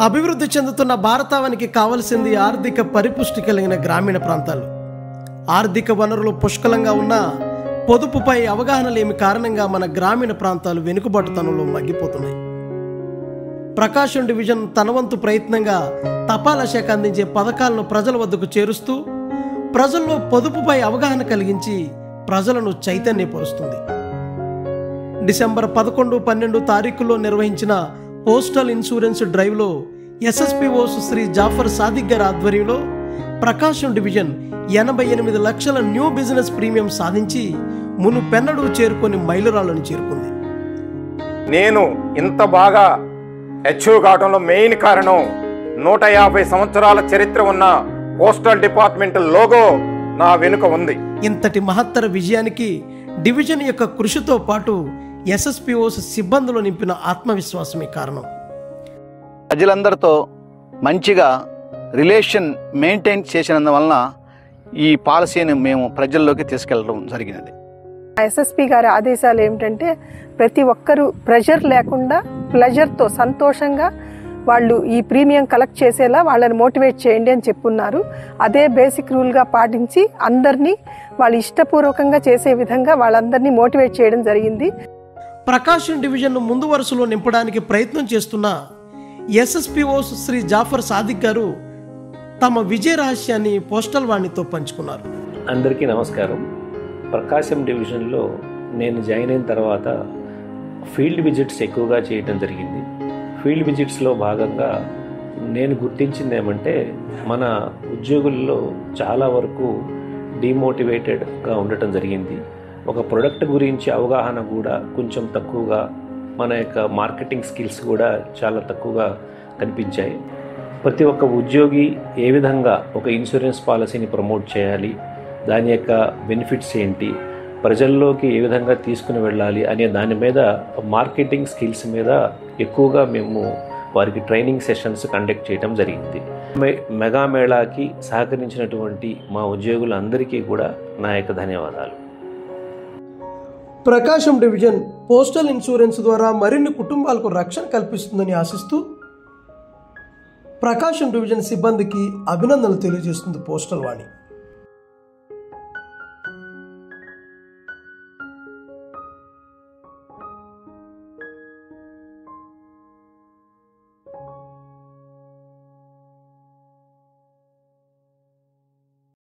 అభివృద్ధి చెందుతున్న భారతావనికి కావలసింది ఆర్థిక పరిపుష్టి కలిగిన గ్రామీణ ప్రాంతాలు. ఆర్థిక వనరులు పుష్కలంగా ఉన్న పొదుపుపై అవగాహన లేమి కారణంగా మన గ్రామీణ ప్రాంతాలు వెనుకబాటుతనంలో మగ్గిపోతున్నాయి. ప్రకాశం డివిజన్ తన వంతు ప్రయత్నంగా తపాలా శాఖ అందించే పథకాలను ప్రజల వద్దకు చేరుస్తూ ప్రజల్లో పొదుపుపై అవగాహన కలిగించి ప్రజలను చైతన్యపరుస్తుంది. డిసెంబర్ 11, 12 తారీఖుల్లో నిర్వహించిన పోస్టల్ ఇన్సూరెన్స్ డ్రైవ్లో ఎస్ఎస్పిఓస్ శ్రీ జాఫర్ సాదిక్ గారి ఆధ్వర్యంలో ప్రకాశం డివిజన్ 88 లక్షల న్యూ బిజినెస్ ప్రీమియం సాధించి మునుపెన్నడూ చేరుకొని మైలురాళ్లను చేరుకుంది. నేను ఇంత బాగా అచీవ్ కావడంలో మెయిన్ కారణం 150 సంవత్సరాల చరిత్ర ఉన్న పోస్టల్ డిపార్ట్మెంట్ లోగో నా వెనుక ఉంది. ఇంతటి మహత్తర విజయానికి డివిజన్ యొక్క కృషితో పాటు ఎస్ఎస్పిఓస్ సిబ్బందులు నింపిన ఆత్మవిశ్వాసమే కారణం. ప్రజలందరితో మంచిగా రిలేషన్ మెయింటైన్ చేసినందువలన ఈ పాలసీని మేము ప్రజల్లోకి తీసుకెళ్ళడం జరిగినది. ఎస్ఎస్పి గారి ఆదేశాలు ఏమిటంటే ప్రతి ఒక్కరూ ప్రెషర్ లేకుండా ప్లెజర్తో సంతోషంగా వాళ్ళు ఈ ప్రీమియం కలెక్ట్ చేసేలా వాళ్ళని మోటివేట్ చేయండి అని చెప్పున్నారు. అదే బేసిక్ రూల్గా పాటించి అందరినీ వాళ్ళు ఇష్టపూర్వకంగా చేసే విధంగా వాళ్ళందరినీ మోటివేట్ చేయడం జరిగింది. ప్రకాశం డివిజన్ను ముందు వరుసలో నింపడానికి ప్రయత్నం చేస్తున్న ఎస్ఎస్పిఓస్ శ్రీ జాఫర్ సాదిక్ గారు తమ విజయ రహస్యాన్ని పోస్టల్ వాణితో పంచుకున్నారు. అందరికీ నమస్కారం. ప్రకాశం డివిజన్లో నేను జాయిన్ అయిన తర్వాత ఫీల్డ్ విజిట్స్ ఎక్కువగా చేయడం జరిగింది. ఫీల్డ్ విజిట్స్లో భాగంగా నేను గుర్తించింది ఏమంటే మన ఉద్యోగుల్లో చాలా వరకు డిమోటివేటెడ్గా ఉండటం జరిగింది. ఒక ప్రొడక్ట్ గురించి అవగాహన కూడా కొంచెం తక్కువగా, మన యొక్క మార్కెటింగ్ స్కిల్స్ కూడా చాలా తక్కువగా కనిపించాయి. ప్రతి ఒక్క ఉద్యోగి ఏ విధంగా ఒక ఇన్సూరెన్స్ పాలసీని ప్రమోట్ చేయాలి, దాని యొక్క బెనిఫిట్స్ ఏంటి, ప్రజల్లోకి ఏ విధంగా తీసుకుని వెళ్ళాలి అనే దాని మీద మార్కెటింగ్ స్కిల్స్ మీద ఎక్కువగా మేము వారికి ట్రైనింగ్ సెషన్స్ కండక్ట్ చేయడం జరిగింది. మెగా మేళాకి సహకరించినటువంటి మా ఉద్యోగులందరికీ కూడా నా యొక్క ధన్యవాదాలు. ప్రకాశం డివిజన్ పోస్టల్ ఇన్సూరెన్స్ ద్వారా మరిన్ని కుటుంబాలకు రక్షణ కల్పిస్తుందని ఆశిస్తూ ప్రకాశం డివిజన్ సిబ్బందికి అభినందనలు తెలియజేస్తుంది పోస్టల్ వాణి.